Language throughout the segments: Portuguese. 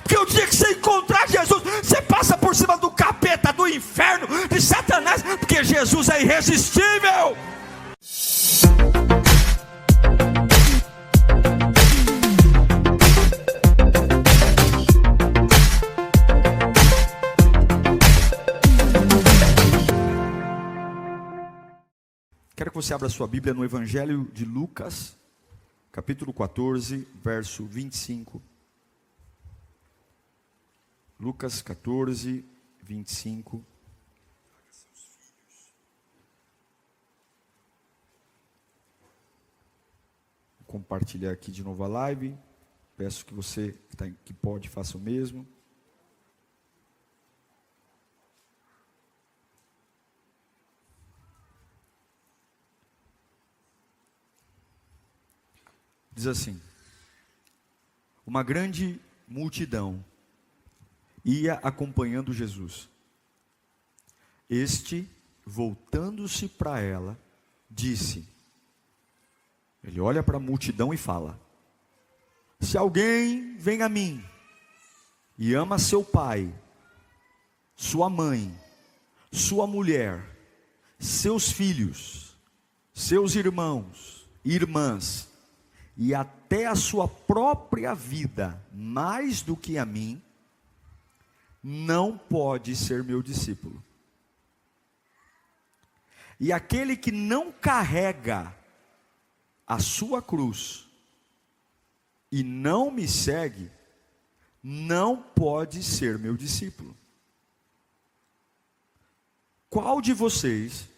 porque o dia que você encontrar Jesus, você passa por cima do capeta, do inferno, de Satanás, porque Jesus é irresistível. Quero que você abra sua Bíblia no Evangelho de Lucas, capítulo 14, verso 25. Lucas 14, 25. Vou compartilhar aqui de novo a live. Peço que você que pode, faça o mesmo. Diz assim: uma grande multidão ia acompanhando Jesus. Este, voltando-se para ela, disse, ele olha para a multidão e fala: se alguém vem a mim e ama seu pai, sua mãe, sua mulher, seus filhos, seus irmãos e irmãs, e até a sua própria vida, mais do que a mim, não pode ser meu discípulo. E aquele que não carrega a sua cruz e não me segue, não pode ser meu discípulo. Qual de vocês,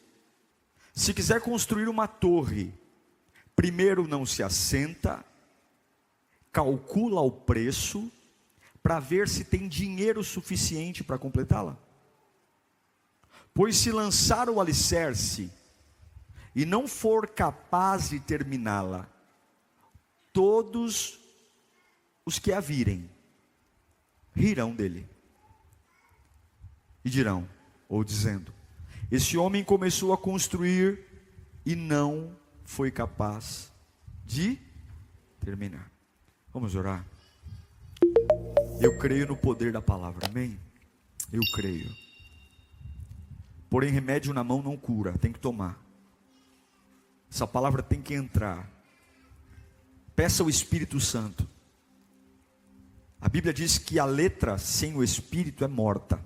se quiser construir uma torre, primeiro não se assenta, calcula o preço, para ver se tem dinheiro suficiente para completá-la? Pois se lançar o alicerce, e não for capaz de terminá-la, todos os que a virem, rirão dele, e dirão, ou dizendo, esse homem começou a construir, e não foi capaz de terminar. Vamos orar? Eu creio no poder da palavra, amém? Eu creio. Porém, remédio na mão não cura, tem que tomar. Essa palavra tem que entrar. Peça ao Espírito Santo. A Bíblia diz que a letra sem o Espírito é morta.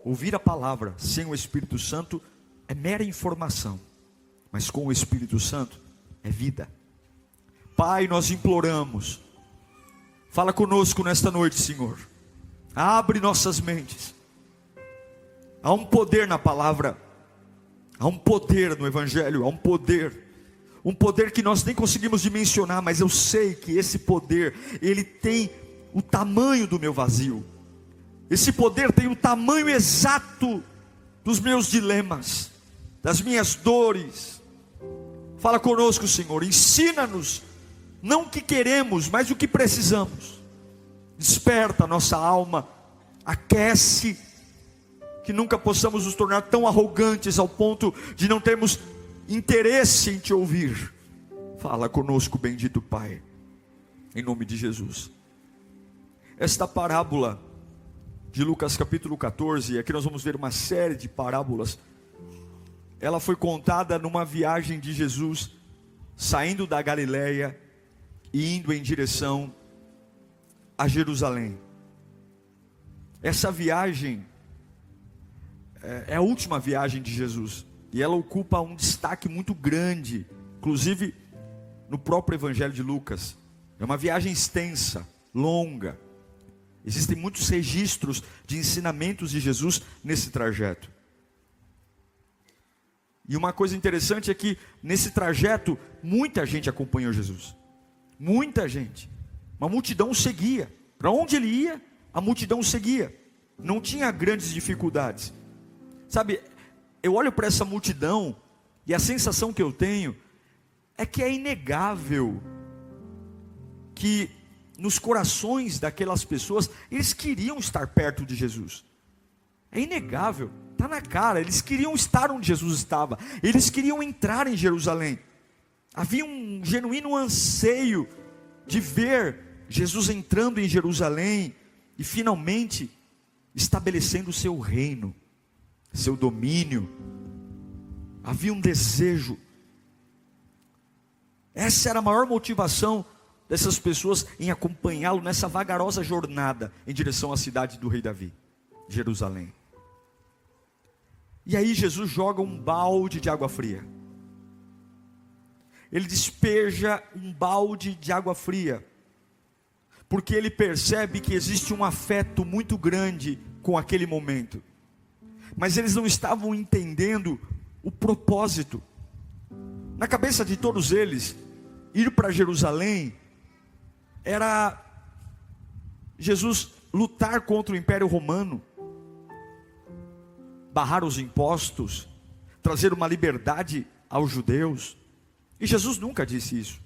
Ouvir a palavra sem o Espírito Santo é mera informação. Mas com o Espírito Santo é vida. Pai, nós imploramos, fala conosco nesta noite, Senhor. Abre nossas mentes. Há um poder na palavra, há um poder no Evangelho, há um poder que nós nem conseguimos dimensionar, mas eu sei que esse poder, ele tem o tamanho do meu vazio. Esse poder tem o tamanho exato dos meus dilemas, das minhas dores. Fala conosco, Senhor, ensina-nos, não o que queremos, mas o que precisamos. Desperta a nossa alma, aquece, que nunca possamos nos tornar tão arrogantes ao ponto de não termos interesse em te ouvir. Fala conosco, bendito Pai, em nome de Jesus. Esta parábola de Lucas capítulo 14, aqui nós vamos ver uma série de parábolas. Ela foi contada numa viagem de Jesus, saindo da Galileia e indo em direção a Jerusalém. Essa viagem é a última viagem de Jesus, e ela ocupa um destaque muito grande, inclusive no próprio Evangelho de Lucas. É uma viagem extensa, longa. Existem muitos registros de ensinamentos de Jesus nesse trajeto. E uma coisa interessante é que nesse trajeto muita gente acompanhou Jesus. Muita gente. Uma multidão o seguia. Para onde ele ia, a multidão o seguia. Não tinha grandes dificuldades. Sabe, eu olho para essa multidão e a sensação que eu tenho é que é inegável que nos corações daquelas pessoas, eles queriam estar perto de Jesus. É inegável, está na cara, eles queriam estar onde Jesus estava, eles queriam entrar em Jerusalém. Havia um genuíno anseio de ver Jesus entrando em Jerusalém e finalmente estabelecendo o seu reino, seu domínio. Havia um desejo. Essa era a maior motivação dessas pessoas em acompanhá-lo nessa vagarosa jornada em direção à cidade do rei Davi, Jerusalém. E aí Jesus joga um balde de água fria. Ele despeja um balde de água fria, porque ele percebe que existe um afeto muito grande com aquele momento. Mas eles não estavam entendendo o propósito. Na cabeça de todos eles, ir para Jerusalém era Jesus lutar contra o Império Romano, barrar os impostos, trazer uma liberdade aos judeus. E Jesus nunca disse isso.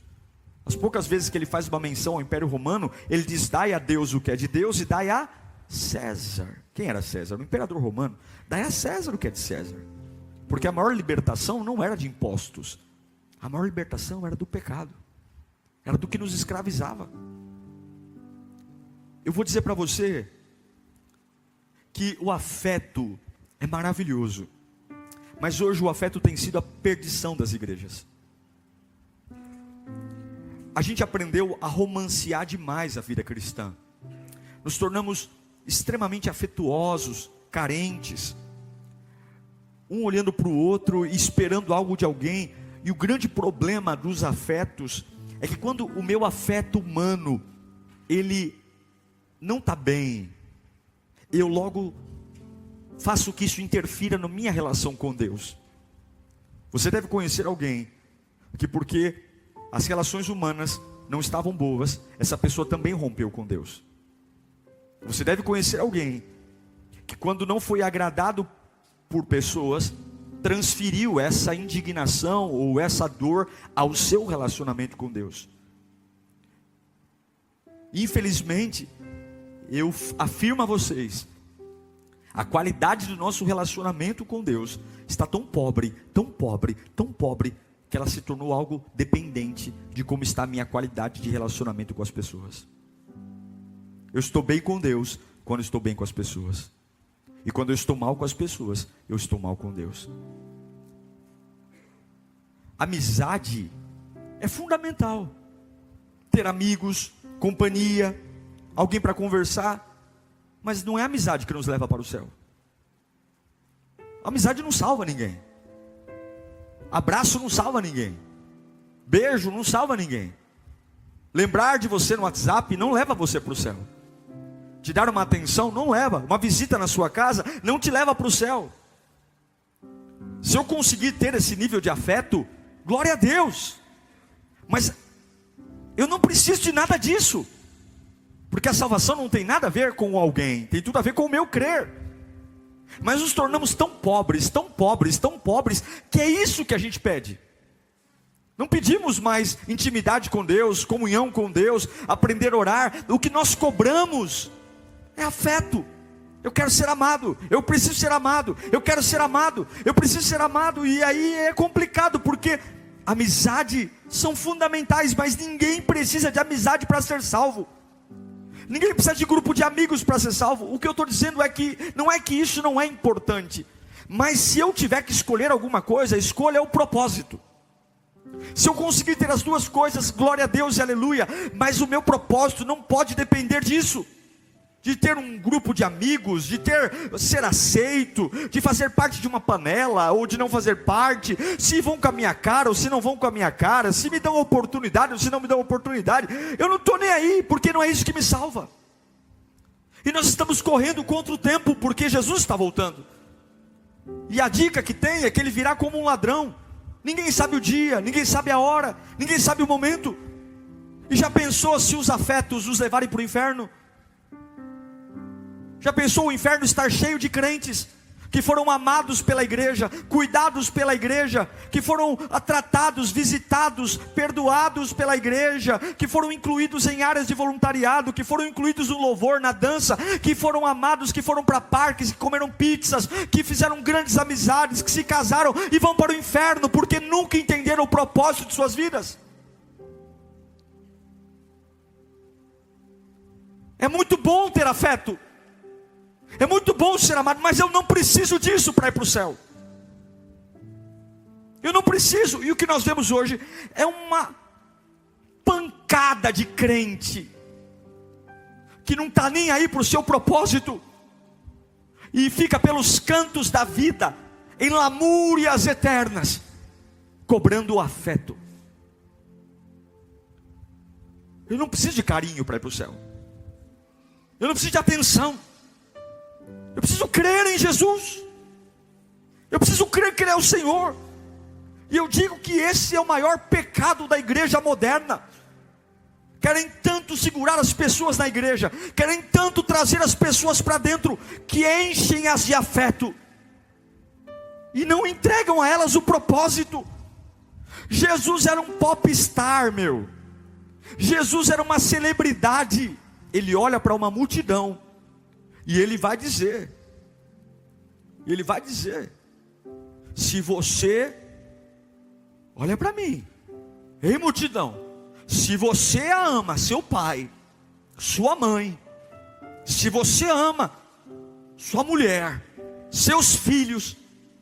As poucas vezes que ele faz uma menção ao Império Romano, ele diz: dai a Deus o que é de Deus e dai a César. Quem era César? O imperador romano. Dai a César o que é de César. Porque a maior libertação não era de impostos. A maior libertação era do pecado. Era do que nos escravizava. Eu vou dizer para você que o afeto é maravilhoso, mas hoje o afeto tem sido a perdição das igrejas. A gente aprendeu a romancear demais a vida cristã. Nos tornamos extremamente afetuosos, carentes, um olhando para o outro e esperando algo de alguém. E o grande problema dos afetos é que quando o meu afeto humano, ele não está bem, eu logo faço que isso interfira na minha relação com Deus. Você deve conhecer alguém que, porque as relações humanas não estavam boas, essa pessoa também rompeu com Deus. Você deve conhecer alguém que, quando não foi agradado por pessoas, transferiu essa indignação ou essa dor ao seu relacionamento com Deus. Infelizmente, eu afirmo a vocês, a qualidade do nosso relacionamento com Deus está tão pobre, tão pobre, tão pobre, que ela se tornou algo dependente de como está a minha qualidade de relacionamento com as pessoas. Eu estou bem com Deus quando estou bem com as pessoas. E quando eu estou mal com as pessoas, eu estou mal com Deus. Amizade é fundamental. Ter amigos, companhia, alguém para conversar. Mas não é a amizade que nos leva para o céu. A amizade não salva ninguém. Abraço não salva ninguém. Beijo não salva ninguém. Lembrar de você no WhatsApp não leva você para o céu. Te dar uma atenção não leva. Uma visita na sua casa não te leva para o céu. Se eu conseguir ter esse nível de afeto, glória a Deus. Mas eu não preciso de nada disso. Porque a salvação não tem nada a ver com alguém, tem tudo a ver com o meu crer. Mas nos tornamos tão pobres, tão pobres, tão pobres, que é isso que a gente pede. Não pedimos mais intimidade com Deus, comunhão com Deus, aprender a orar. O que nós cobramos é afeto. Eu quero ser amado, eu preciso ser amado, eu quero ser amado, eu preciso ser amado. E aí é complicado, porque amizade são fundamentais, mas ninguém precisa de amizade para ser salvo. Ninguém precisa de grupo de amigos para ser salvo. O que eu estou dizendo é que não é que isso não é importante, mas se eu tiver que escolher alguma coisa, a escolha é o propósito. Se eu conseguir ter as duas coisas, glória a Deus e aleluia. Mas o meu propósito não pode depender disso. De ter um grupo de amigos, de ser aceito, de fazer parte de uma panela, ou de não fazer parte, se vão com a minha cara, ou se não vão com a minha cara, se me dão oportunidade, ou se não me dão oportunidade, eu não estou nem aí, porque não é isso que me salva. E nós estamos correndo contra o tempo, porque Jesus está voltando. E a dica que tem é que ele virá como um ladrão. Ninguém sabe o dia, ninguém sabe a hora, ninguém sabe o momento. E já pensou se os afetos nos levarem para o inferno? Já pensou o inferno estar cheio de crentes que foram amados pela igreja, cuidados pela igreja, que foram tratados, visitados, perdoados pela igreja, que foram incluídos em áreas de voluntariado, que foram incluídos no louvor, na dança, que foram amados, que foram para parques, que comeram pizzas, que fizeram grandes amizades, que se casaram e vão para o inferno porque nunca entenderam o propósito de suas vidas. É muito bom ter afeto, é muito bom ser amado, mas eu não preciso disso para ir para o céu. Eu não preciso. E o que nós vemos hoje é uma pancada de crente que não está nem aí para o seu propósito e fica pelos cantos da vida, em lamúrias eternas, cobrando o afeto. Eu não preciso de carinho para ir para o céu. Eu não preciso de atenção. Eu preciso crer em Jesus. Eu preciso crer que Ele é o Senhor. E eu digo que esse é o maior pecado da igreja moderna. Querem tanto segurar as pessoas na igreja, querem tanto trazer as pessoas para dentro, que enchem-as de afeto e não entregam a elas o propósito. Jesus era um popstar, meu. Jesus era uma celebridade. Ele olha para uma multidão e ele vai dizer, se você, olha para mim, ei multidão, se você ama seu pai, sua mãe, se você ama sua mulher, seus filhos,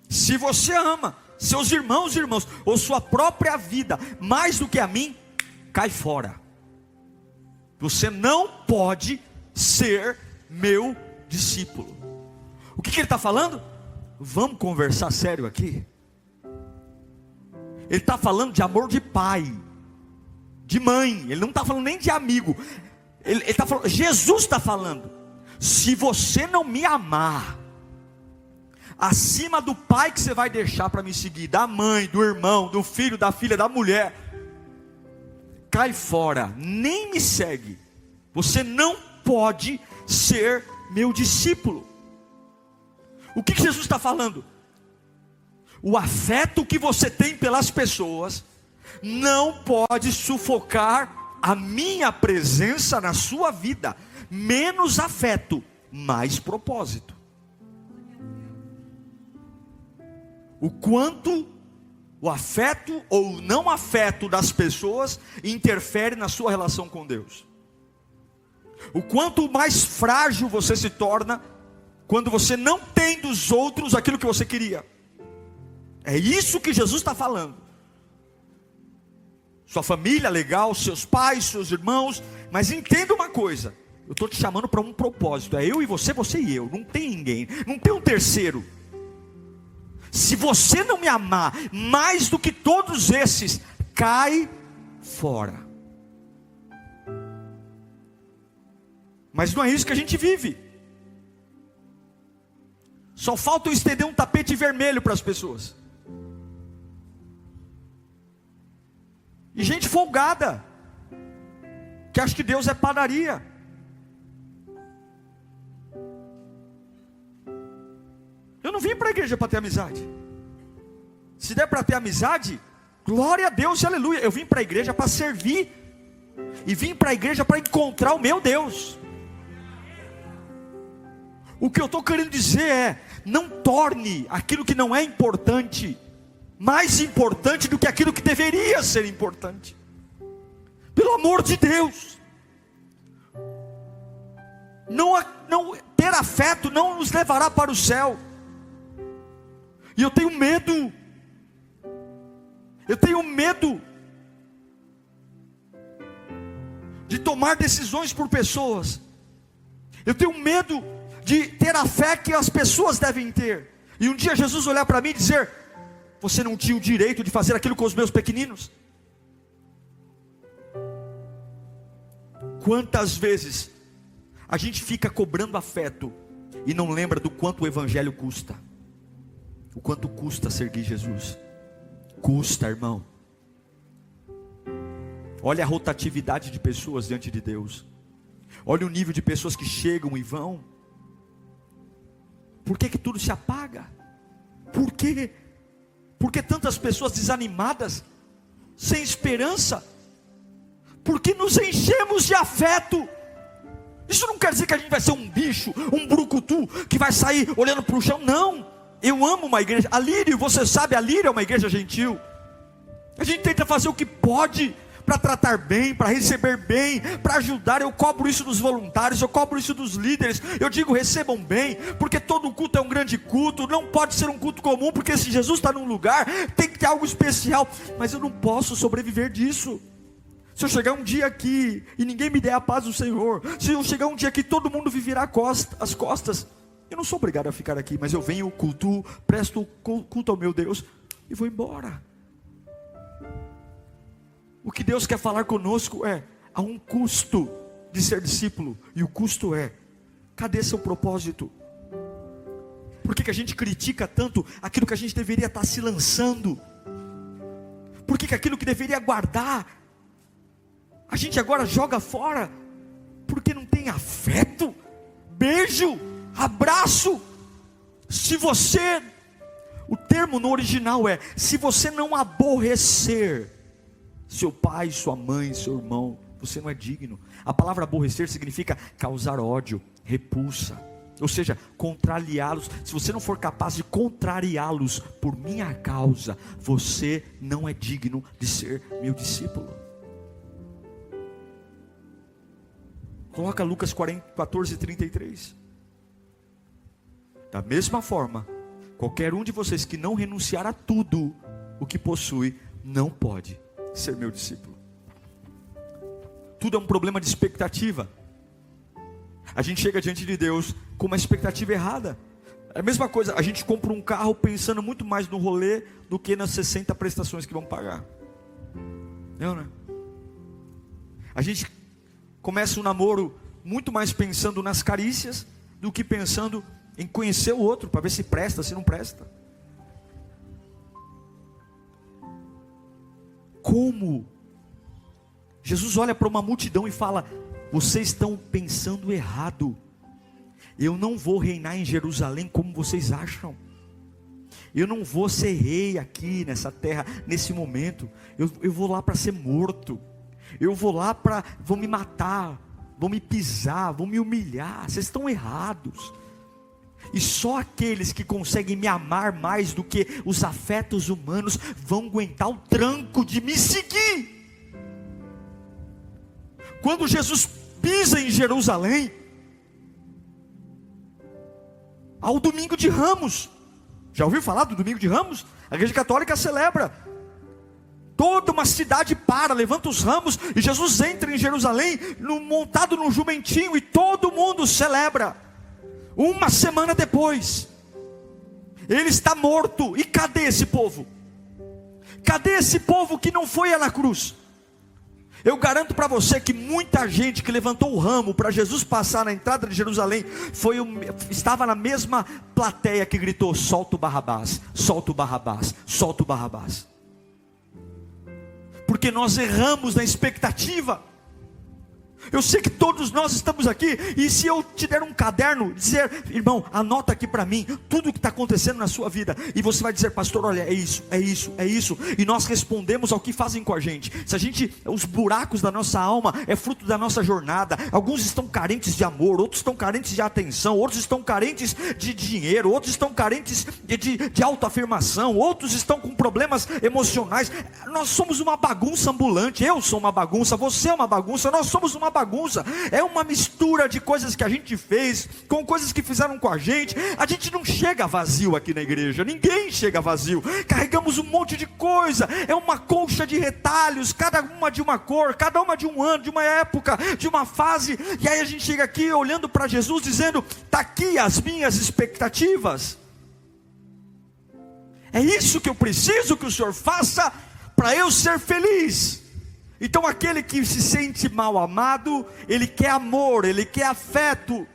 se você ama seus irmãos e irmãs, ou sua própria vida, mais do que a mim, cai fora. Você não pode ser meu discípulo. O que ele está falando? Vamos conversar sério aqui. Ele está falando de amor de pai, de mãe. Ele não está falando nem de amigo. Ele está falando, Jesus está falando, se você não me amar acima do pai que você vai deixar para me seguir, da mãe, do irmão, do filho, da filha, da mulher, cai fora, nem me segue. Você não pode ser meu discípulo. O que Jesus está falando? O afeto que você tem pelas pessoas não pode sufocar a minha presença na sua vida. Menos afeto, mais propósito. O quanto o afeto ou não afeto das pessoas interfere na sua relação com Deus. O quanto mais frágil você se torna quando você não tem dos outros aquilo que você queria. É isso que Jesus está falando. Sua família, legal, seus pais, seus irmãos, mas entenda uma coisa, eu estou te chamando para um propósito, é eu e você, você e eu, não tem ninguém, não tem um terceiro. Se você não me amar mais do que todos esses, cai fora. Mas não é isso que a gente vive. Só falta eu estender um tapete vermelho para as pessoas. E gente folgada, que acha que Deus é padaria. Eu não vim para a igreja para ter amizade. Se der para ter amizade, glória a Deus e aleluia. Eu vim para a igreja para servir. E vim para a igreja para encontrar o meu Deus. O que eu estou querendo dizer é, não torne aquilo que não é importante mais importante do que aquilo que deveria ser importante. Pelo amor de Deus. Não ter afeto não nos levará para o céu. E eu tenho medo. Eu tenho medo de tomar decisões por pessoas. Eu tenho medo de ter a fé que as pessoas devem ter. E um dia Jesus olhar para mim e dizer: você não tinha o direito de fazer aquilo com os meus pequeninos? Quantas vezes a gente fica cobrando afeto e não lembra do quanto o evangelho custa? O quanto custa seguir Jesus? Custa, irmão. Olha a rotatividade de pessoas diante de Deus. Olha o nível de pessoas que chegam e vão. Por que tudo se apaga? Por quê? Por que tantas pessoas desanimadas, sem esperança? Porque nos enchemos de afeto. Isso não quer dizer que a gente vai ser um bicho, um brucutu, que vai sair olhando para o chão. Não, eu amo uma igreja. A Lírio, você sabe, a Lírio é uma igreja gentil. A gente tenta fazer o que pode, para tratar bem, para receber bem, para ajudar. Eu cobro isso dos voluntários, eu cobro isso dos líderes. Eu digo, recebam bem, porque todo culto é um grande culto. Não pode ser um culto comum, porque se Jesus está num lugar, tem que ter algo especial. Mas eu não posso sobreviver disso. Se eu chegar um dia aqui e ninguém me der a paz do Senhor, se eu chegar um dia aqui todo mundo me virar as costas, eu não sou obrigado a ficar aqui, mas eu venho, cultuo, presto culto ao meu Deus e vou embora. O que Deus quer falar conosco é: há um custo de ser discípulo, e o custo é: cadê seu propósito? Por que a gente critica tanto aquilo que a gente deveria estar se lançando? Por que aquilo que deveria guardar, a gente agora joga fora? Porque não tem afeto, beijo, abraço. Se você, o termo no original é: se você não aborrecer seu pai, sua mãe, seu irmão, você não é digno. A palavra aborrecer significa causar ódio, repulsa, ou seja, contrariá-los. Se você não for capaz de contrariá-los por minha causa, você não é digno de ser meu discípulo. Coloca Lucas 14:33. Da mesma forma, qualquer um de vocês que não renunciar a tudo o que possui, não pode ser meu discípulo. Tudo é um problema de expectativa. A gente chega diante de Deus com uma expectativa errada. É a mesma coisa, a gente compra um carro pensando muito mais no rolê do que nas 60 prestações que vão pagar. Não, né? A gente começa um namoro muito mais pensando nas carícias do que pensando em conhecer o outro, para ver se presta, se não presta. Como Jesus olha para uma multidão e fala: vocês estão pensando errado. Eu não vou reinar em Jerusalém como vocês acham. Eu não vou ser rei aqui nessa terra, nesse momento. Eu vou lá para ser morto. Eu vou lá para, vão me matar, vão me pisar, vão me humilhar. Vocês estão errados. E só aqueles que conseguem me amar mais do que os afetos humanos vão aguentar o tranco de me seguir. Quando Jesus pisa em Jerusalém, ao domingo de Ramos, já ouviu falar do domingo de Ramos? A igreja católica celebra. Toda uma cidade para, levanta os ramos, e Jesus entra em Jerusalém montado num jumentinho, e todo mundo celebra. Uma semana depois, ele está morto. E cadê esse povo? Cadê esse povo que não foi à na cruz? Eu garanto para você que muita gente que levantou o ramo para Jesus passar na entrada de Jerusalém estava na mesma plateia que gritou: solta o Barrabás, solta o Barrabás, solta o Barrabás. Porque nós erramos na expectativa. Eu sei que todos nós estamos aqui, e se eu te der um caderno, dizer: irmão, anota aqui para mim tudo o que está acontecendo na sua vida, e você vai dizer: pastor, olha, é isso, é isso, é isso, e nós respondemos ao que fazem com a gente. Os buracos da nossa alma é fruto da nossa jornada. Alguns estão carentes de amor, outros estão carentes de atenção, outros estão carentes de dinheiro, outros estão carentes de autoafirmação, outros estão com problemas emocionais. Nós somos uma bagunça ambulante. Eu sou uma bagunça, você é uma bagunça, nós somos uma bagunça. É uma mistura de coisas que a gente fez com coisas que fizeram com a gente. A gente não chega vazio aqui na igreja, ninguém chega vazio. Carregamos um monte de coisa, é uma colcha de retalhos, cada uma de uma cor, cada uma de um ano, de uma época, de uma fase. E aí a gente chega aqui olhando para Jesus dizendo: está aqui as minhas expectativas. É isso que eu preciso que o Senhor faça para eu ser feliz. Então aquele que se sente mal amado, ele quer amor, ele quer afeto.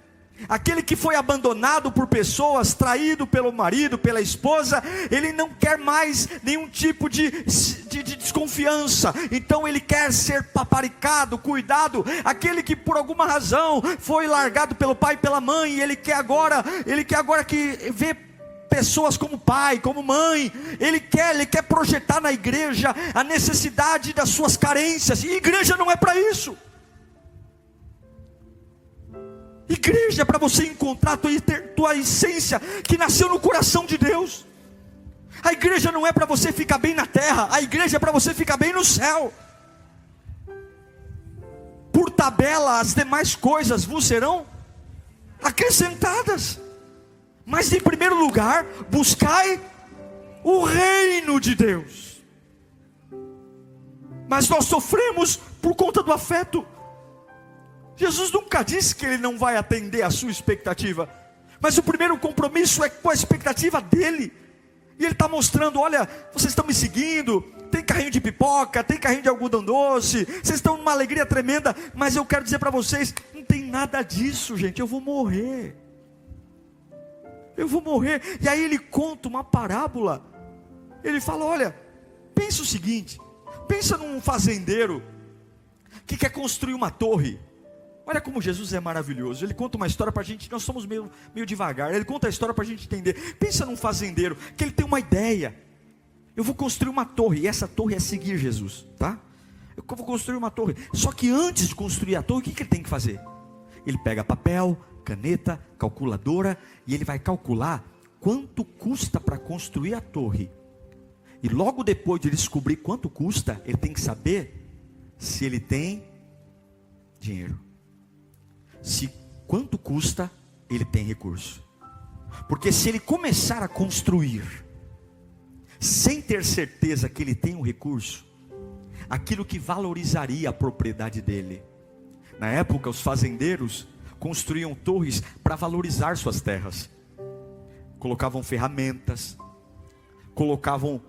Aquele que foi abandonado por pessoas, traído pelo marido, pela esposa, ele não quer mais nenhum tipo de desconfiança. Então ele quer ser paparicado, cuidado. Aquele que por alguma razão foi largado pelo pai e pela mãe, e ele quer agora que vê pessoas como pai, como mãe. Ele quer projetar na igreja a necessidade das suas carências. E igreja não é para isso. Igreja é para você encontrar tua essência que nasceu no coração de Deus. A igreja não é para você ficar bem na terra, a igreja é para você ficar bem no céu. por tabela as demais coisas vos serão acrescentadas. Mas em primeiro lugar, buscai o reino de Deus. Mas nós sofremos por conta do afeto. Jesus nunca disse que Ele não vai atender a sua expectativa, mas o primeiro compromisso é com a expectativa dEle. E Ele está mostrando: olha, vocês estão me seguindo, tem carrinho de pipoca, tem carrinho de algodão doce, vocês estão numa alegria tremenda, mas eu quero dizer para vocês, não tem nada disso, gente. Eu vou morrer. E aí Ele conta uma parábola. Ele fala: olha, pensa o seguinte, pensa num fazendeiro que quer construir uma torre. Olha como Jesus é maravilhoso. Ele conta uma história para a gente. Nós somos meio devagar. Ele conta a história para a gente entender. Pensa num fazendeiro que ele tem uma ideia: eu vou construir uma torre, e essa torre é seguir Jesus, tá? Eu vou construir uma torre. Só que antes de construir a torre, o que ele tem que fazer? Ele pega papel, caneta, calculadora, e ele vai calcular quanto custa para construir a torre. E logo depois de descobrir quanto custa, ele tem que saber se ele tem dinheiro. Se quanto custa, ele tem recurso. Porque se ele começar a construir sem ter certeza que ele tem um recurso, aquilo que valorizaria a propriedade dele. Na época, os fazendeiros construíam torres para valorizar suas terras. Colocavam ferramentas, colocavam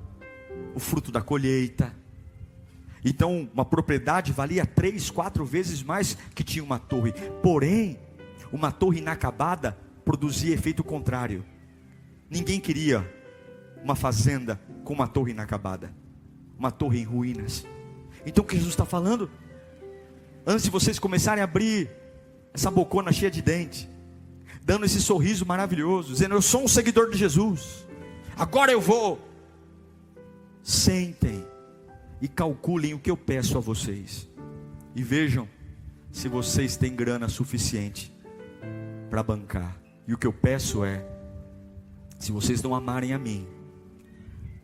o fruto da colheita. Então uma propriedade valia 3, 4 vezes mais que tinha uma torre. Porém, uma torre inacabada produzia efeito contrário. Ninguém queria uma fazenda com uma torre inacabada, uma torre em ruínas. Então o que Jesus está falando? Antes de vocês começarem a abrir essa bocona cheia de dente, dando esse sorriso maravilhoso, dizendo: eu sou um seguidor de Jesus, agora eu vou. Sentem e calculem o que eu peço a vocês, e vejam se vocês têm grana suficiente para bancar. E o que eu peço é: se vocês não amarem a mim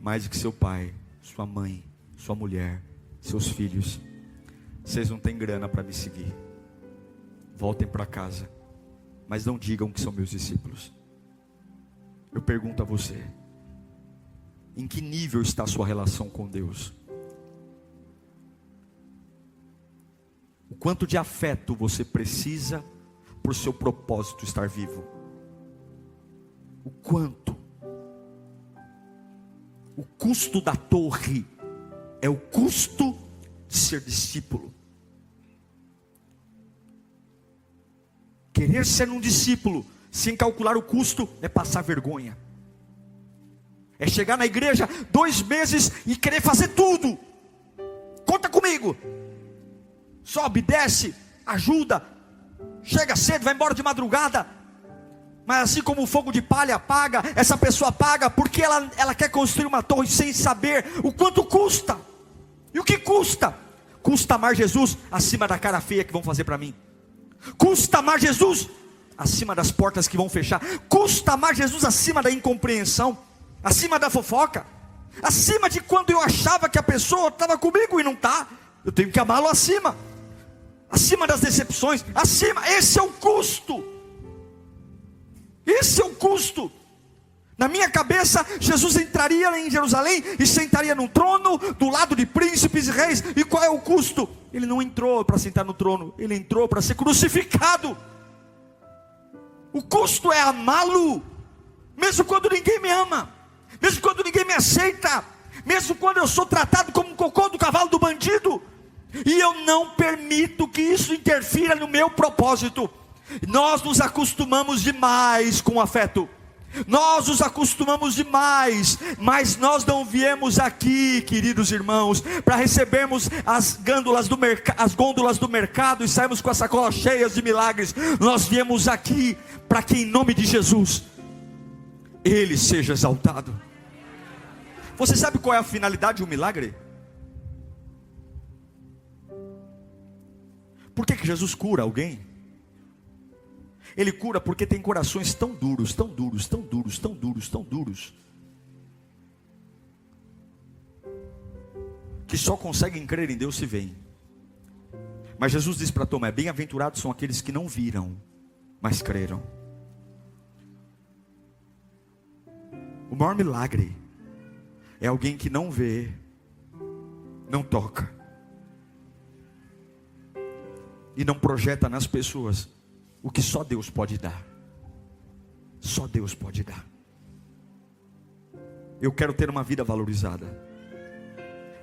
mais do que seu pai, sua mãe, sua mulher, seus filhos, vocês não têm grana para me seguir. Voltem para casa, mas não digam que são meus discípulos. Eu pergunto a você: em que nível está a sua relação com Deus? O quanto de afeto você precisa por seu propósito estar vivo? O quanto? O custo da torre é o custo de ser discípulo. Querer ser um discípulo sem calcular o custo é passar vergonha. É chegar na igreja 2 meses e querer fazer tudo. Conta comigo. Sobe, desce, ajuda, chega cedo, vai embora de madrugada. Mas assim como o fogo de palha apaga, essa pessoa paga porque ela quer construir uma torre sem saber o quanto custa. E o que custa? Custa amar Jesus acima da cara feia que vão fazer para mim. Custa amar Jesus acima das portas que vão fechar. Custa amar Jesus acima da incompreensão, acima da fofoca, acima de quando eu achava que a pessoa estava comigo e não está. Eu tenho que amá-lo acima das decepções, acima. Esse é o custo. Esse é o custo. Na minha cabeça, Jesus entraria em Jerusalém e sentaria no trono, do lado de príncipes e reis. E qual é o custo? Ele não entrou para sentar no trono, ele entrou para ser crucificado. O custo é amá-lo, mesmo quando ninguém me ama, mesmo quando ninguém me aceita, mesmo quando eu sou tratado como um cocô do cavalo do bandido. E eu não permito que isso interfira no meu propósito. Nós nos acostumamos demais com o afeto. Nós nos acostumamos demais. Mas nós não viemos aqui, queridos irmãos, para recebermos as gôndolas do mercado e sairmos com as sacolas cheias de milagres. Nós viemos aqui para que em nome de Jesus Ele seja exaltado. Você sabe qual é a finalidade de um milagre? Por que Jesus cura alguém? Ele cura porque tem corações tão duros, tão duros, tão duros, tão duros, tão duros, que só conseguem crer em Deus se veem. Mas Jesus disse para Tomé: bem-aventurados são aqueles que não viram, mas creram. O maior milagre é alguém que não vê, não toca e não projeta nas pessoas o que só Deus pode dar. Só Deus pode dar. Eu quero ter uma vida valorizada.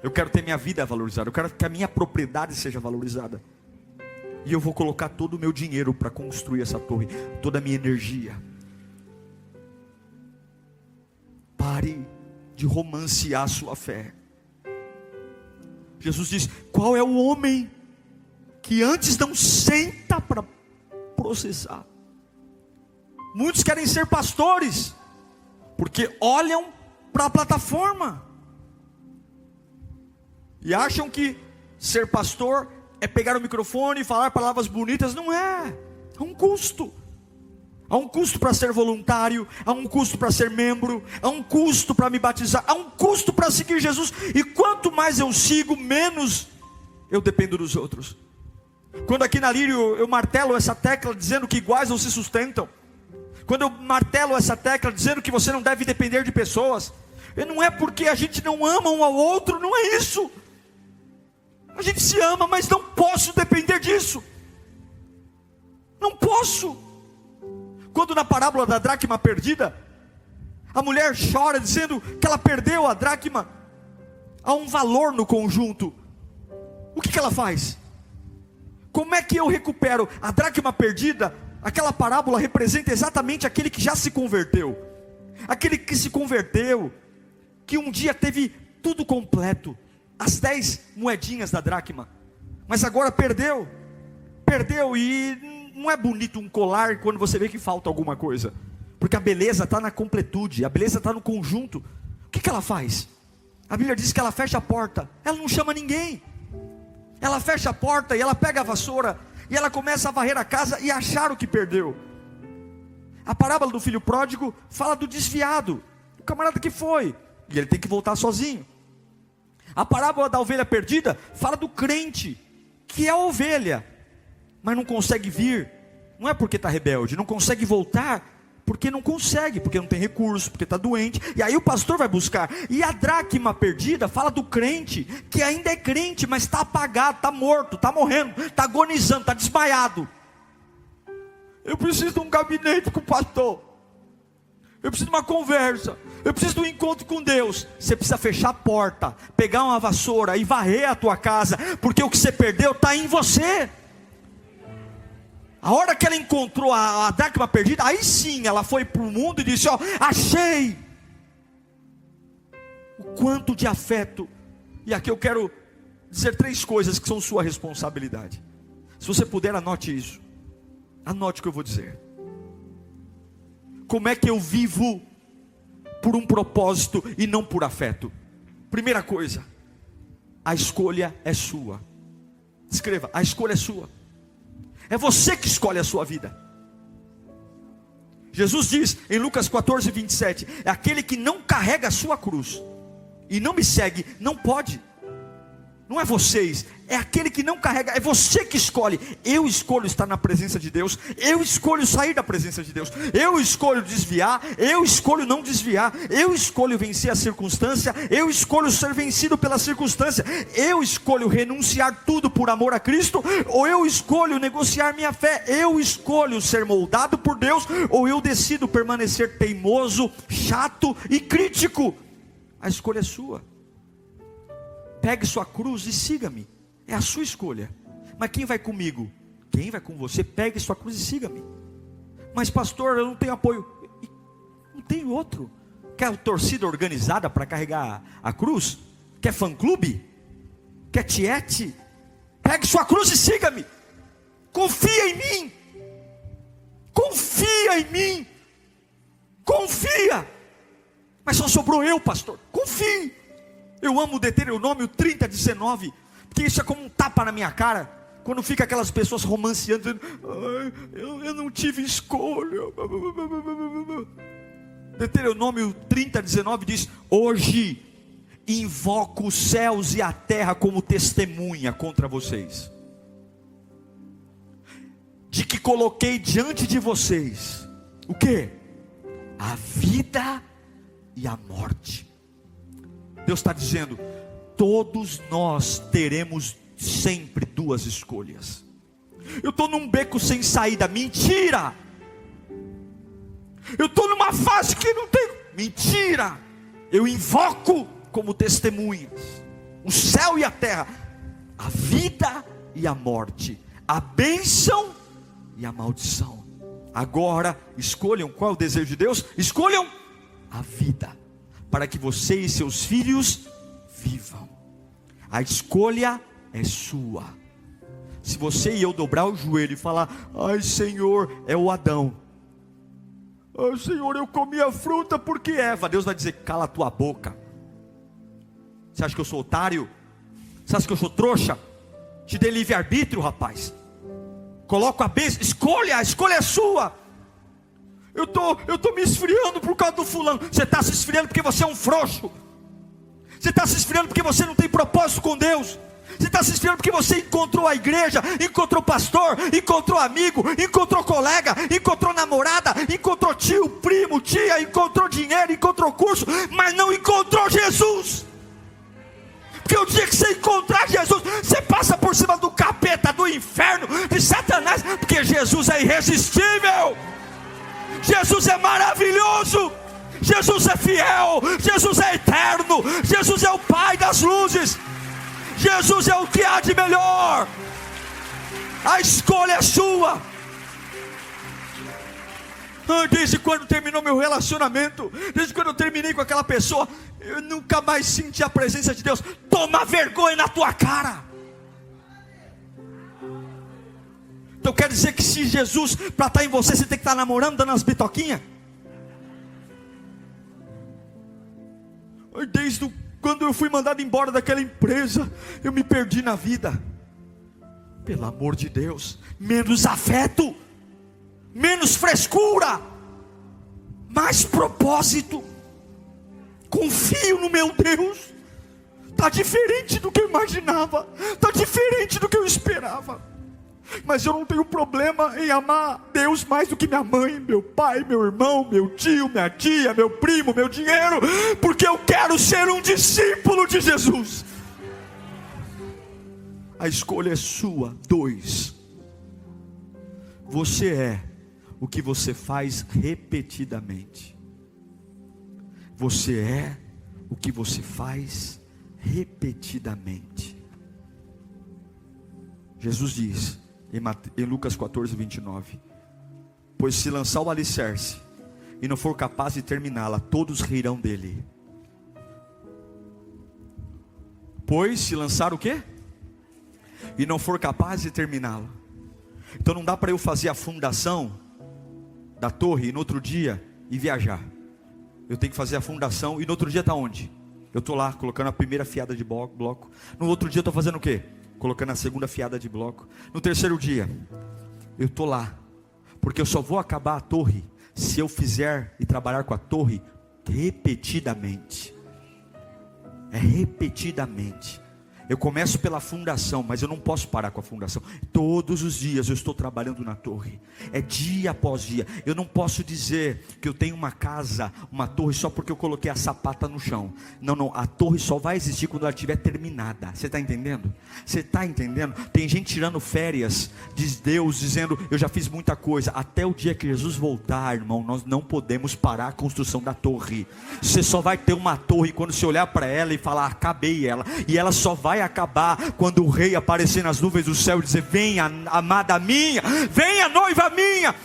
Eu quero ter minha vida valorizada. Eu quero que a minha propriedade seja valorizada. E eu vou colocar todo o meu dinheiro para construir essa torre, toda a minha energia. Pare de romancear a sua fé. Jesus diz: qual é o homem que antes não senta para processar? Muitos querem ser pastores, porque olham para a plataforma e acham que ser pastor é pegar o microfone e falar palavras bonitas. Não é, há um custo. Há um custo para ser voluntário, há um custo para ser membro, há um custo para me batizar, há um custo para seguir Jesus. E quanto mais eu sigo, menos eu dependo dos outros. Quando aqui na Lírio eu martelo essa tecla dizendo que iguais não se sustentam, quando eu martelo essa tecla dizendo que você não deve depender de pessoas, não é porque a gente não ama um ao outro, não é isso. A gente se ama, mas não posso depender disso. Não posso. Quando na parábola da dracma perdida, a mulher chora dizendo que ela perdeu a dracma, há um valor no conjunto. O que ela faz? Como é que eu recupero a dracma perdida? Aquela parábola representa exatamente aquele que já se converteu. Aquele que se converteu, que um dia teve tudo completo, as 10 moedinhas da dracma, mas agora perdeu e não é bonito um colar quando você vê que falta alguma coisa, porque a beleza está na completude, a beleza está no conjunto. O que ela faz? A Bíblia diz que ela fecha a porta, ela não chama ninguém, ela fecha a porta e ela pega a vassoura, e ela começa a varrer a casa e achar o que perdeu. A parábola do filho pródigo fala do desviado, o camarada que foi, e ele tem que voltar sozinho. A parábola da ovelha perdida fala do crente, que é a ovelha, mas não consegue vir, não é porque está rebelde, não consegue voltar, porque não consegue, porque não tem recurso, porque está doente, e aí o pastor vai buscar. E a dracma perdida fala do crente, que ainda é crente, mas está apagado, está morto, está morrendo, está agonizando, está desmaiado. Eu preciso de um gabinete com o pastor, eu preciso de uma conversa, eu preciso de um encontro com Deus. Você precisa fechar a porta, pegar uma vassoura e varrer a tua casa, porque o que você perdeu está em você. A hora que ela encontrou a dracma perdida, aí sim ela foi para o mundo e disse: ó, achei. O quanto de afeto. E aqui eu quero dizer 3 coisas que são sua responsabilidade. Se você puder, anote isso. Anote o que eu vou dizer. Como é que eu vivo por um propósito e não por afeto? Primeira coisa, a escolha é sua. Escreva: a escolha é sua. É você que escolhe a sua vida. Jesus diz em Lucas 14, 27, é aquele que não carrega a sua cruz e não me segue, não pode. Não é vocês, é aquele que não carrega, é você que escolhe. Eu escolho estar na presença de Deus, eu escolho sair da presença de Deus, eu escolho desviar, eu escolho não desviar, eu escolho vencer a circunstância, eu escolho ser vencido pela circunstância, eu escolho renunciar tudo por amor a Cristo, ou eu escolho negociar minha fé, eu escolho ser moldado por Deus, ou eu decido permanecer teimoso, chato e crítico. A escolha é sua. Pegue sua cruz e siga-me. É a sua escolha. Mas quem vai comigo? Quem vai com você? Pegue sua cruz e siga-me. Mas pastor, eu não tenho apoio. Não tem outro. Quer torcida organizada para carregar a cruz? Quer fã-clube? Quer tiete? Pegue sua cruz e siga-me. Confia em mim. Confia em mim. Confia. Mas só sobrou eu, pastor. Confie. Eu amo Deuteronômio 30, 19, porque isso é como um tapa na minha cara, quando fica aquelas pessoas romanceando, dizendo: eu não tive escolha. Deuteronômio 30, 19 diz: hoje invoco os céus e a terra como testemunha contra vocês. de que coloquei diante de vocês, o quê? A vida e a morte. Deus está dizendo, todos nós teremos sempre duas escolhas. Eu estou num beco sem saída, mentira. Eu estou numa fase que não tem, mentira. Eu invoco como testemunhas o céu e a terra, a vida e a morte, a bênção e a maldição. Agora escolham, qual é o desejo de Deus? Escolham a vida, para que você e seus filhos vivam. A escolha é sua. Se você e eu dobrar o joelho e falar, ai Senhor, é o Adão, ai Senhor, eu comi a fruta porque Eva, Deus vai dizer, cala a tua boca. Você acha que eu sou otário? Você acha que eu sou trouxa? Te dei livre-arbítrio, rapaz. Coloco a bênção, a escolha é sua. Eu tô me esfriando por causa do fulano. Você está se esfriando porque você é um frouxo. Você está se esfriando porque você não tem propósito com Deus. Você está se esfriando porque você encontrou a igreja, encontrou pastor, encontrou amigo, encontrou colega, encontrou namorada, encontrou tio, primo, tia, encontrou dinheiro, encontrou curso, mas não encontrou Jesus. Porque o dia que você encontrar Jesus, você passa por cima do capeta, do inferno, de Satanás, porque Jesus é irresistível, Jesus é maravilhoso, Jesus é fiel, Jesus é eterno, Jesus é o Pai das luzes, Jesus é o que há de melhor. A escolha é sua. Desde quando terminou meu relacionamento, desde quando eu terminei com aquela pessoa, eu nunca mais senti a presença de Deus. Toma vergonha na tua cara. Então quer dizer que se Jesus, para estar em você, você tem que estar namorando, dando as bitoquinhas? Desde quando eu fui mandado embora daquela empresa, eu me perdi na vida. Pelo amor de Deus, menos afeto, menos frescura, mais propósito. Confio no meu Deus. Está diferente do que eu imaginava, está diferente do que eu esperava. Mas eu não tenho problema em amar Deus mais do que minha mãe, meu pai, meu irmão, meu tio, minha tia, meu primo, meu dinheiro, porque eu quero ser um discípulo de Jesus. A escolha é sua. 2. Você é o que você faz repetidamente. Você é o que você faz repetidamente. Jesus diz em Lucas 14, 29: pois se lançar o alicerce e não for capaz de terminá-la, todos rirão dele. Pois se lançar o quê? E não for capaz de terminá-la. Então não dá para eu fazer a fundação da torre e no outro dia e viajar. Eu tenho que fazer a fundação e no outro dia está onde? Eu estou lá colocando a primeira fiada de bloco. No outro dia eu estou fazendo o quê? Colocando a segunda fiada de bloco. No terceiro dia eu estou lá, porque eu só vou acabar a torre se eu fizer e trabalhar com a torre repetidamente. É repetidamente. Eu começo pela fundação, mas eu não posso parar com a fundação. Todos os dias eu estou trabalhando na torre. É dia após dia. Eu não posso dizer que eu tenho uma casa, uma torre, só porque eu coloquei a sapata no chão. Não, a torre só vai existir quando ela estiver terminada. Você está entendendo? Você está entendendo? Tem gente tirando férias de Deus, dizendo, eu já fiz muita coisa. Até o dia que Jesus voltar, irmão, nós não podemos parar a construção da torre. Você só vai ter uma torre quando você olhar para ela e falar, acabei ela. E ela só vai acabar quando o rei aparecer nas nuvens do céu e dizer, venha amada minha, venha noiva minha.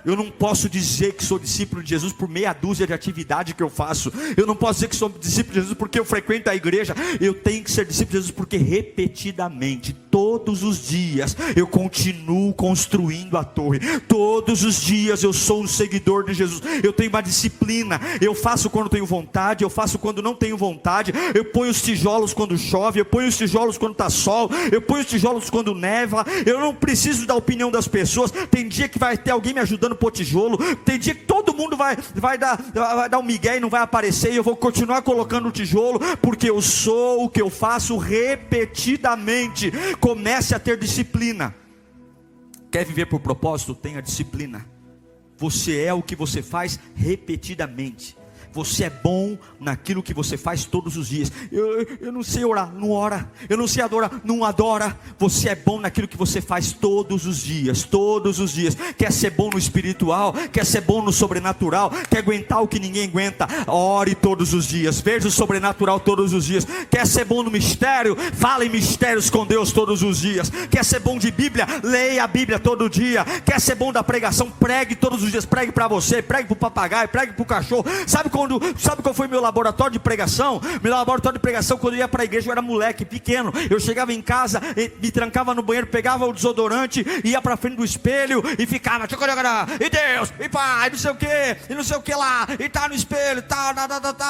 Eu não posso dizer que sou discípulo de Jesus por meia dúzia de atividade que eu faço. Eu não posso dizer que sou discípulo de Jesus porque eu frequento a igreja. Eu tenho que ser discípulo de Jesus porque repetidamente, todos os dias, eu continuo construindo a torre. Todos os dias eu sou um seguidor de Jesus. Eu tenho uma disciplina. Eu faço quando tenho vontade, eu faço quando não tenho vontade. Eu ponho os tijolos quando chove, eu ponho os tijolos quando está sol, eu ponho os tijolos quando neva. Eu não preciso da opinião das pessoas. Tem dia que vai ter alguém me ajudando pôr tijolo, tem dia que todo mundo vai dar um migué e não vai aparecer, e eu vou continuar colocando o tijolo, porque eu sou o que eu faço repetidamente. Comece a ter disciplina. Quer viver por propósito? Tenha disciplina. Você é o que você faz repetidamente. Você é bom naquilo que você faz todos os dias. Eu não sei orar, não ora. Eu não sei adorar, não adora. Você é bom naquilo que você faz todos os dias. Todos os dias. Quer ser bom no espiritual? Quer ser bom no sobrenatural? Quer aguentar o que ninguém aguenta? Ore todos os dias. Veja o sobrenatural todos os dias. Quer ser bom no mistério? Fale em mistérios com Deus todos os dias. Quer ser bom de Bíblia? Leia a Bíblia todo dia. Quer ser bom da pregação? Pregue todos os dias. Pregue para você, pregue para o papagaio, pregue para o cachorro. Sabe qual foi meu laboratório de pregação? Meu laboratório de pregação, quando eu ia para a igreja, eu era moleque, pequeno. Eu chegava em casa, me trancava no banheiro, pegava o desodorante, ia para frente do espelho e ficava, e Deus, e pai, não sei o que, e não sei o que lá, e tá no espelho, tal,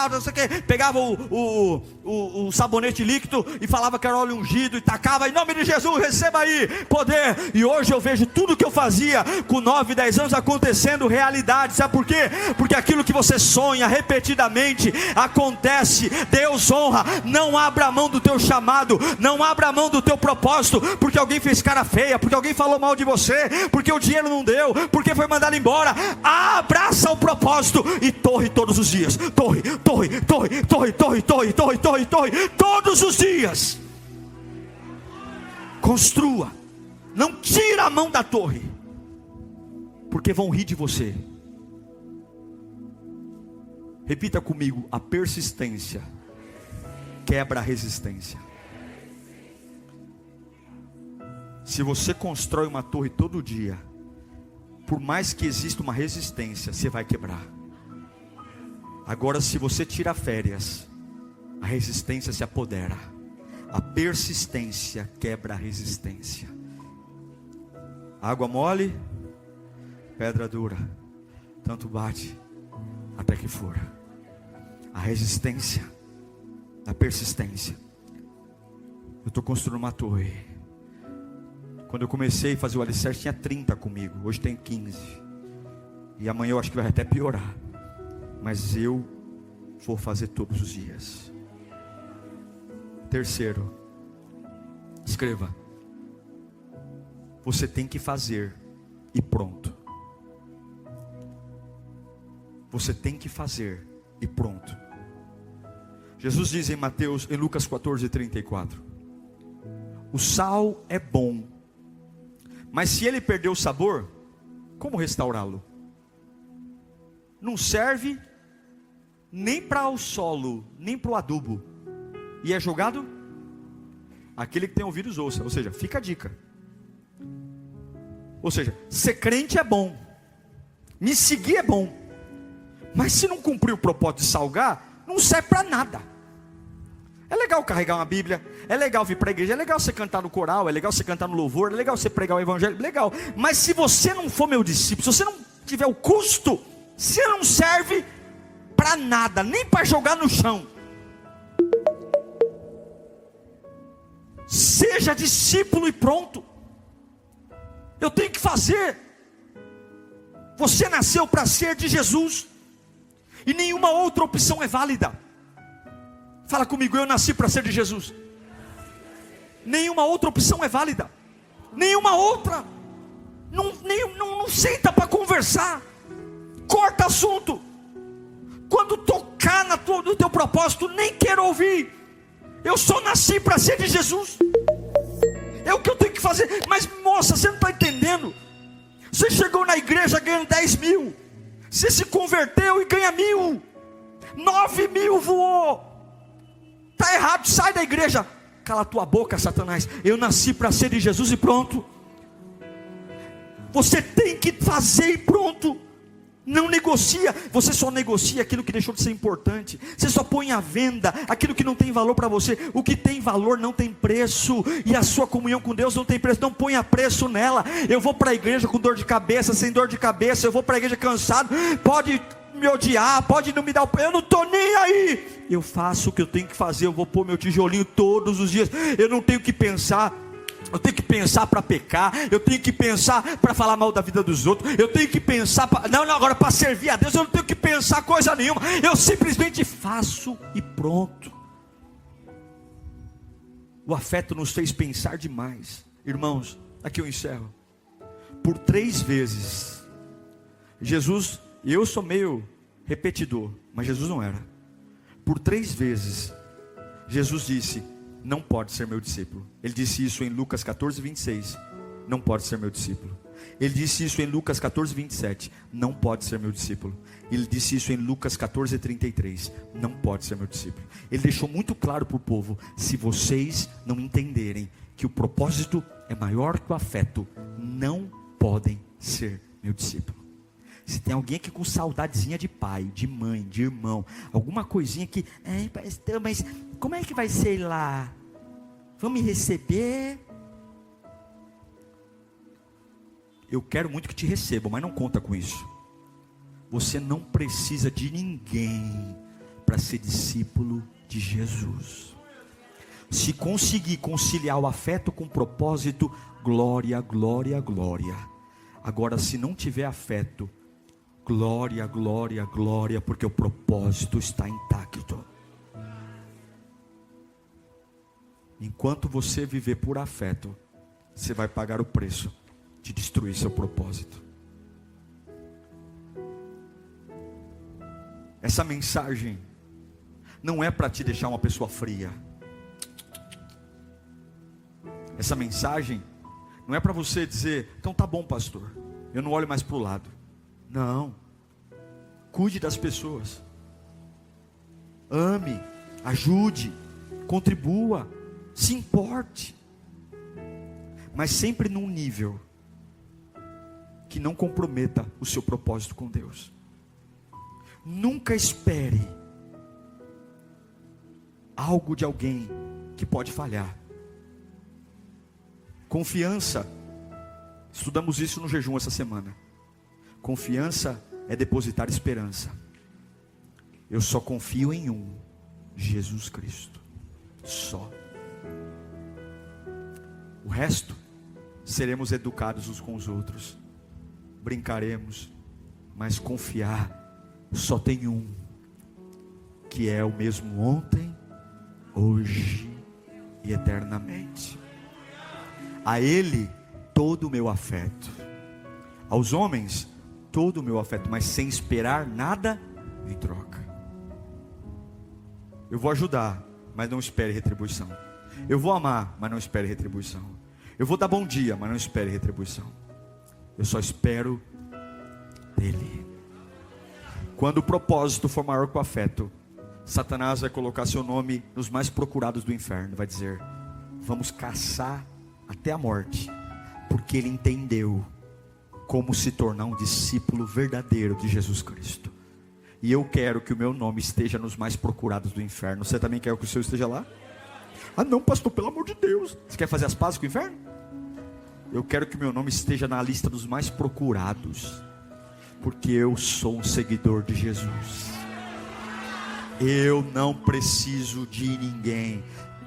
não sei o que. Pegava o sabonete líquido e falava que era óleo ungido e tacava, em nome de Jesus, receba aí poder. E hoje eu vejo tudo que eu fazia com 9, 10 anos acontecendo realidade. Sabe por quê? Porque aquilo que você sonha repetidamente acontece. Deus honra. Não abra a mão do teu chamado, não abra a mão do teu propósito, porque alguém fez cara feia, porque alguém falou mal de você, porque o dinheiro não deu, porque foi mandado embora. Abraça o propósito e torre todos os dias. Torre, todos os dias. Construa. Não tira a mão da torre, porque vão rir de você. Repita comigo: a persistência quebra a resistência. Se você constrói uma torre todo dia, por mais que exista uma resistência, você vai quebrar. Agora, se você tira férias, a resistência se apodera. A persistência quebra a resistência. Água mole, pedra dura, tanto bate até que fura. A resistência, a persistência. Eu estou construindo uma torre. Quando eu comecei a fazer o alicerce, tinha 30 comigo. Hoje tem 15. E amanhã eu acho que vai até piorar. Mas eu vou fazer todos os dias. Terceiro, escreva: você tem que fazer e pronto. Você tem que fazer e pronto. Jesus diz em Lucas 14:34: o sal é bom, mas se ele perder o sabor, como restaurá-lo? Não serve nem para o solo, nem para o adubo, e é jogado. Aquele que tem ouvidos ouça. Ou seja, fica a dica. Ou seja, ser crente é bom, me seguir é bom, mas se não cumprir o propósito de salgar, não serve para nada. É legal carregar uma Bíblia, é legal vir para a igreja, é legal você cantar no coral, é legal você cantar no louvor, é legal você pregar o evangelho, legal. Mas se você não for meu discípulo, se você não tiver o custo, você não serve para nada, nem para jogar no chão. Seja discípulo e pronto. Eu tenho que fazer. Você nasceu para ser de Jesus, e nenhuma outra opção é válida. Fala comigo: eu nasci para ser de Jesus. Nenhuma outra opção é válida. Nenhuma outra. Não senta para conversar. Corta assunto. Quando tocar no teu propósito, nem quero ouvir. Eu só nasci para ser de Jesus. É o que eu tenho que fazer. Mas moça, você não está entendendo. Você chegou na igreja ganhando 10 mil. Você se converteu e ganha 1.000. 9 mil voou. Está errado, sai da igreja. Cala a tua boca, Satanás. Eu nasci para ser de Jesus e pronto. Você tem que fazer e pronto. Não negocia. Você só negocia aquilo que deixou de ser importante. Você só põe à venda aquilo que não tem valor para você. O que tem valor não tem preço. E a sua comunhão com Deus não tem preço. Não ponha preço nela. Eu vou para a igreja com dor de cabeça, sem dor de cabeça. Eu vou para a igreja cansado. Pode me odiar, pode não me dar eu não estou nem aí. Eu faço o que eu tenho que fazer. Eu vou pôr meu tijolinho todos os dias. Eu não tenho que pensar. Eu tenho que pensar para pecar. Eu tenho que pensar para falar mal da vida dos outros. Eu tenho que pensar agora para servir a Deus eu não tenho que pensar coisa nenhuma. Eu simplesmente faço e pronto. O afeto nos fez pensar demais. Irmãos, aqui eu encerro. por 3 vezes. Jesus, eu sou meio repetidor, mas Jesus não era. Por 3 vezes, Jesus disse: não pode ser meu discípulo. Ele disse isso em Lucas 14, 26. Não pode ser meu discípulo. Ele disse isso em Lucas 14, 27. Não pode ser meu discípulo. Ele disse isso em Lucas 14, 33. Não pode ser meu discípulo. Ele deixou muito claro para o povo: se vocês não entenderem que o propósito é maior que o afeto, não podem ser meu discípulo. Se tem alguém aqui com saudadezinha de pai, de mãe, de irmão, alguma coisinha que, pastor, mas como é que vai ser lá? Vão me receber? Eu quero muito que te recebam, mas não conta com isso. Você não precisa de ninguém para ser discípulo de Jesus. Se conseguir conciliar o afeto com o propósito, glória, glória, glória. Agora, se não tiver afeto, glória, glória, glória, porque o propósito está intacto. Enquanto você viver por afeto, você vai pagar o preço de destruir seu propósito. Essa mensagem não é para te deixar uma pessoa fria. Essa mensagem não é para você dizer: então tá bom, pastor, eu não olho mais para o lado. Não. Cuide das pessoas. Ame, ajude, contribua, se importe. Mas sempre num nível que não comprometa o seu propósito com Deus. Nunca espere algo de alguém que pode falhar. Confiança, estudamos isso no jejum essa semana. Confiança é depositar esperança. Eu só confio em um, Jesus Cristo. Só. O resto, seremos educados uns com os outros. Brincaremos. Mas confiar, só tem um. Que é o mesmo ontem, hoje e eternamente. A Ele, todo o meu afeto. Aos homens, todo o meu afeto, mas sem esperar nada em troca. Eu vou ajudar, mas não espere retribuição. Eu vou amar, mas não espere retribuição. Eu vou dar bom dia, mas não espere retribuição. Eu só espero dele. Quando o propósito for maior que o afeto, Satanás vai colocar seu nome nos mais procurados do inferno. Vai dizer: vamos caçar até a morte, porque ele entendeu como se tornar um discípulo verdadeiro de Jesus Cristo. E eu quero que o meu nome esteja nos mais procurados do inferno. Você também quer que o seu esteja lá? Ah não, pastor, pelo amor de Deus. Você quer fazer as pazes com o inferno? Eu quero que o meu nome esteja na lista dos mais procurados, porque eu sou um seguidor de Jesus. Eu não preciso de ninguém.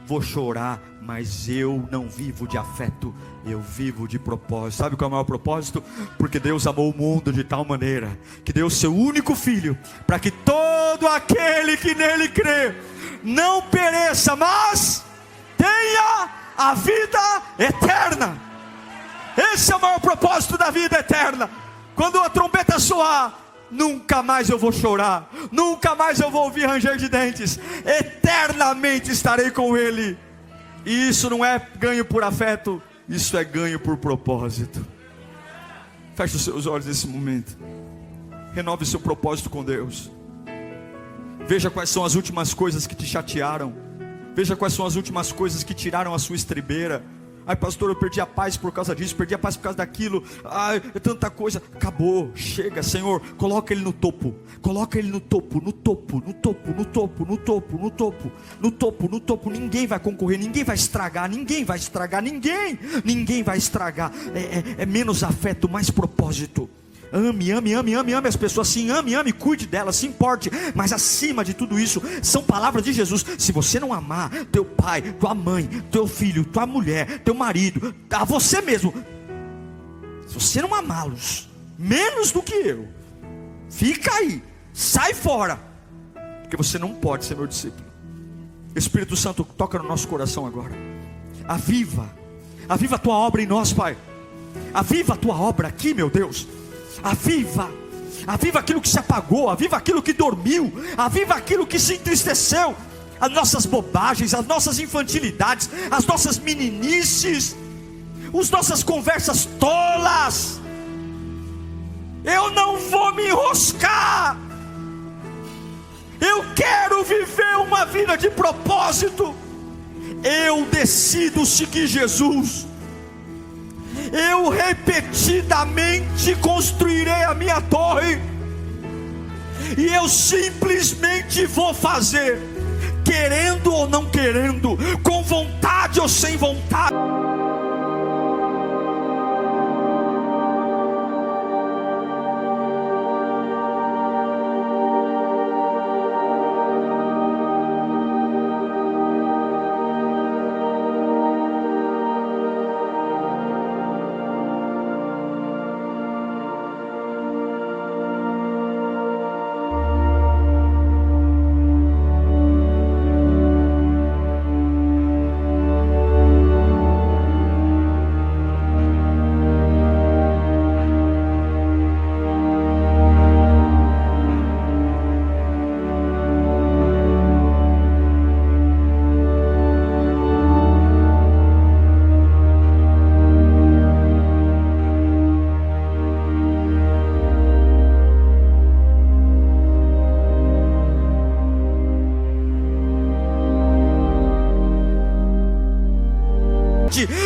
Vou chorar, mas eu não vivo de afeto, eu vivo de propósito. Sabe qual é o maior propósito? Porque Deus amou o mundo de tal maneira que deu o seu único filho, para que todo aquele que nele crê não pereça, mas tenha a vida eterna. Esse é o maior propósito da vida eterna. Quando a trombeta soar, nunca mais eu vou chorar, nunca mais eu vou ouvir ranger de dentes, eternamente estarei com Ele. E isso não é ganho por afeto, isso é ganho por propósito. Feche os seus olhos nesse momento, renove seu propósito com Deus. Veja quais são as últimas coisas que te chatearam, veja quais são as últimas coisas que tiraram a sua estribeira. Ai pastor, eu perdi a paz por causa disso, perdi a paz por causa daquilo. Ai, é tanta coisa. Acabou, chega, Senhor. Coloca Ele no topo. Coloca Ele no topo, no topo, no topo, no topo, no topo, no topo, no topo, no topo. Ninguém vai concorrer, ninguém vai estragar, ninguém vai estragar, ninguém vai estragar. É menos afeto, mais propósito. Ame, ame, ame, ame, ame as pessoas, sim, ame, ame, cuide delas, se importe. Mas acima de tudo isso, são palavras de Jesus. Se você não amar teu pai, tua mãe, teu filho, tua mulher, teu marido, a você mesmo, se você não amá-los menos do que eu, fica aí, sai fora, porque você não pode ser meu discípulo. Espírito Santo, toca no nosso coração agora. Aviva a tua obra em nós, Pai. Aviva a tua obra aqui, meu Deus. Aviva aquilo que se apagou, aviva aquilo que dormiu, aviva aquilo que se entristeceu, as nossas bobagens, as nossas infantilidades, as nossas meninices, as nossas conversas tolas. Eu não vou me enroscar. Eu quero viver uma vida de propósito. Eu decido seguir Jesus. Eu repetidamente construirei a minha torre, e eu simplesmente vou fazer, querendo ou não querendo, com vontade ou sem vontade.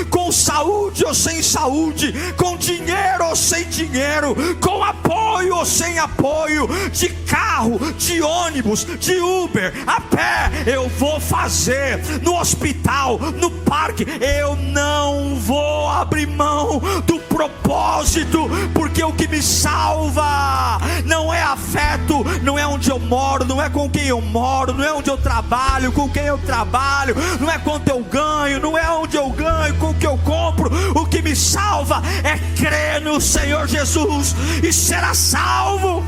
Com saúde ou sem saúde, com dinheiro ou sem dinheiro, com apoio ou sem apoio, de carro, de ônibus, de Uber, a pé, eu vou fazer, no hospital, no parque, eu não vou abrir mão do propósito, porque o que me salva não é afeto, não é onde eu moro, não é com quem eu moro, não é onde eu trabalho, com quem eu trabalho, não é quanto eu ganho, não é onde eu ganho, com o que eu compro. O que me salva é crer no Senhor Jesus e será salvo.